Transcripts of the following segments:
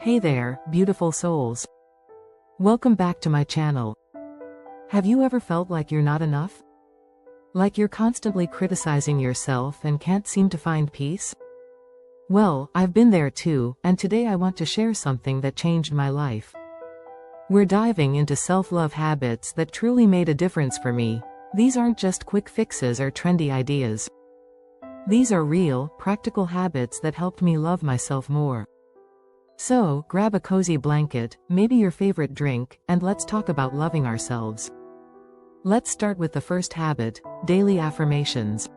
Hey there, beautiful souls. Welcome back to my channel. Have you ever felt like you're not enough? Like you're constantly criticizing yourself and can't seem to find peace? Well, I've been there too, and today I want to share something that changed my life. We're diving into self-love habits that truly made a difference for me. These aren't just quick fixes or trendy ideas. These are real, practical habits that helped me love myself more. So, grab a cozy blanket, maybe your favorite drink, and let's talk about loving ourselves. Let's start with the first habit, daily affirmations.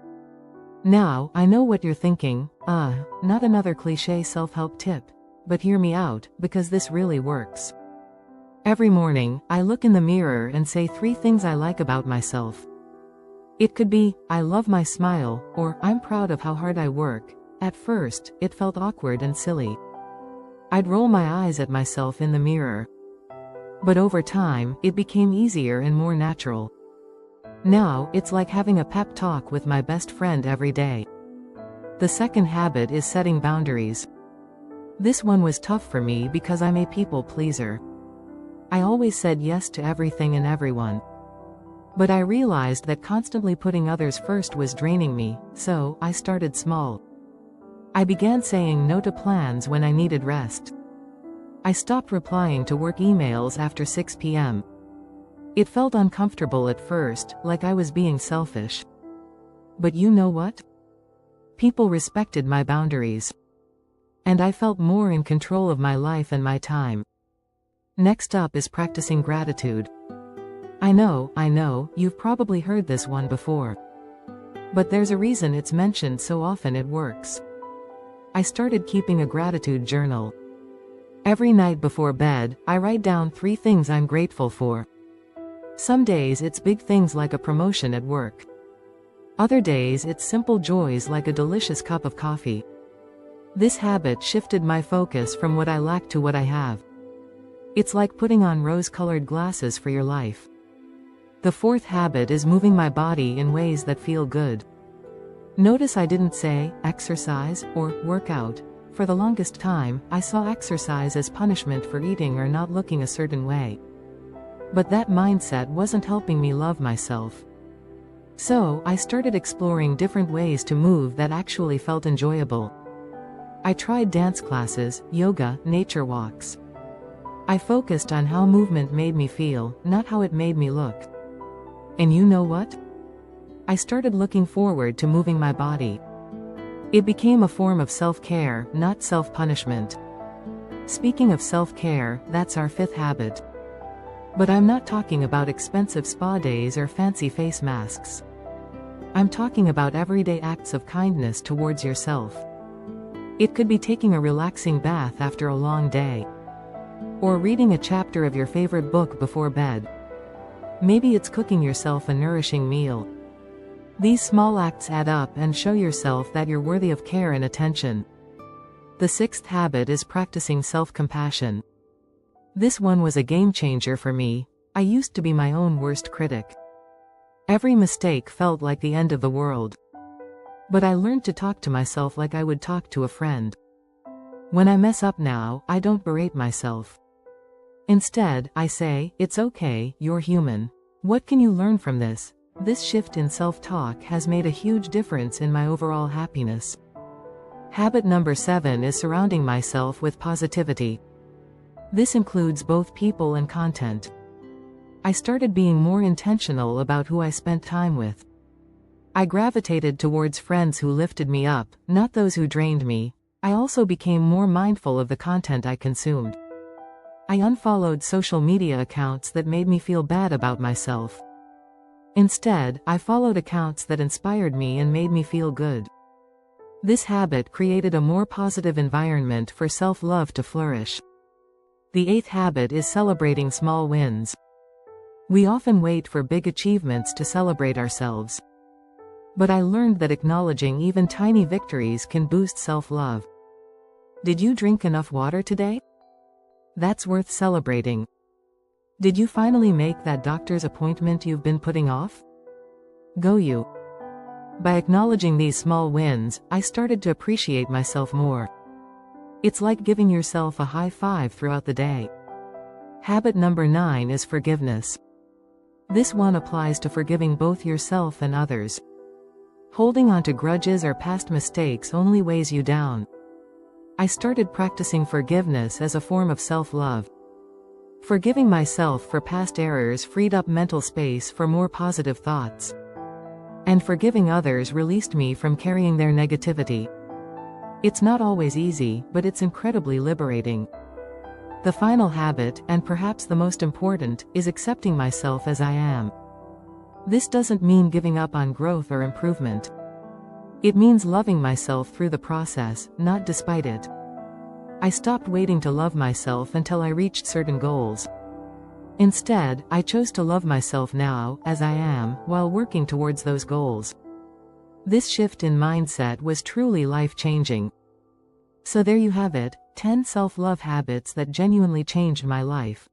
Now, I know what you're thinking, not another cliché self-help tip. But hear me out, because this really works. Every morning, I look in the mirror and say 3 things I like about myself. It could be, I love my smile, or I'm proud of how hard I work. At first, it felt awkward and silly. I'd roll my eyes at myself in the mirror. But over time, it became easier and more natural. Now, it's like having a pep talk with my best friend every day. The second habit is setting boundaries. This one was tough for me because I'm a people pleaser. I always said yes to everything and everyone. But I realized that constantly putting others first was draining me, so I started small. I began saying no to plans when I needed rest. I stopped replying to work emails after 6 p.m. It felt uncomfortable at first, like I was being selfish. But you know what? People respected my boundaries. And I felt more in control of my life and my time. Next up is practicing gratitude. I know, you've probably heard this one before. But there's a reason it's mentioned so often it works. I started keeping a gratitude journal. Every night before bed, I write down 3 things I'm grateful for. Some days it's big things like a promotion at work. Other days it's simple joys like a delicious cup of coffee. This habit shifted my focus from what I lack to what I have. It's like putting on rose-colored glasses for your life. The fourth habit is moving my body in ways that feel good. Notice I didn't say, exercise, or work out. For the longest time, I saw exercise as punishment for eating or not looking a certain way. But that mindset wasn't helping me love myself. So, I started exploring different ways to move that actually felt enjoyable. I tried dance classes, yoga, nature walks. I focused on how movement made me feel, not how it made me look. And you know what? I started looking forward to moving my body. It became a form of self-care, not self-punishment. Speaking of self-care, that's our 5th habit. But I'm not talking about expensive spa days or fancy face masks. I'm talking about everyday acts of kindness towards yourself. It could be taking a relaxing bath after a long day. Or reading a chapter of your favorite book before bed. Maybe it's cooking yourself a nourishing meal. These small acts add up and show yourself that you're worthy of care and attention. The 6th habit is practicing self-compassion. This one was a game changer for me. I used to be my own worst critic. Every mistake felt like the end of the world. But I learned to talk to myself like I would talk to a friend. When I mess up now, I don't berate myself. Instead, I say, it's okay, you're human. What can you learn from this? This shift in self-talk has made a huge difference in my overall happiness. Habit number 7 is surrounding myself with positivity. This includes both people and content. I started being more intentional about who I spent time with. I gravitated towards friends who lifted me up, not those who drained me. I also became more mindful of the content I consumed. I unfollowed social media accounts that made me feel bad about myself. Instead, I followed accounts that inspired me and made me feel good. This habit created a more positive environment for self-love to flourish. The 8th habit is celebrating small wins. We often wait for big achievements to celebrate ourselves. But I learned that acknowledging even tiny victories can boost self-love. Did you drink enough water today? That's worth celebrating. Did you finally make that doctor's appointment you've been putting off? Go you. By acknowledging these small wins, I started to appreciate myself more. It's like giving yourself a high five throughout the day. Habit number 9 is forgiveness. This one applies to forgiving both yourself and others. Holding on to grudges or past mistakes only weighs you down. I started practicing forgiveness as a form of self-love. Forgiving myself for past errors freed up mental space for more positive thoughts. And forgiving others released me from carrying their negativity. It's not always easy, but it's incredibly liberating. The final habit, and perhaps the most important, is accepting myself as I am. This doesn't mean giving up on growth or improvement. It means loving myself through the process, not despite it. I stopped waiting to love myself until I reached certain goals. Instead, I chose to love myself now, as I am, while working towards those goals. This shift in mindset was truly life-changing. So there you have it, 10 self-love habits that genuinely changed my life.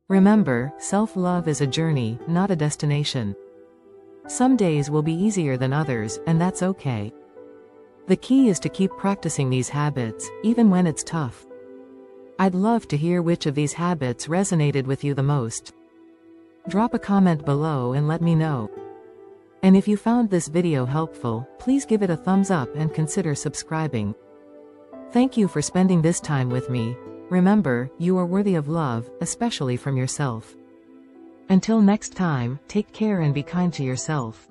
Remember, self-love is a journey, not a destination. Some days will be easier than others, and that's okay. The key is to keep practicing these habits, even when it's tough. I'd love to hear which of these habits resonated with you the most. Drop a comment below and let me know. And if you found this video helpful, please give it a thumbs up and consider subscribing. Thank you for spending this time with me. Remember, you are worthy of love, especially from yourself. Until next time, take care and be kind to yourself.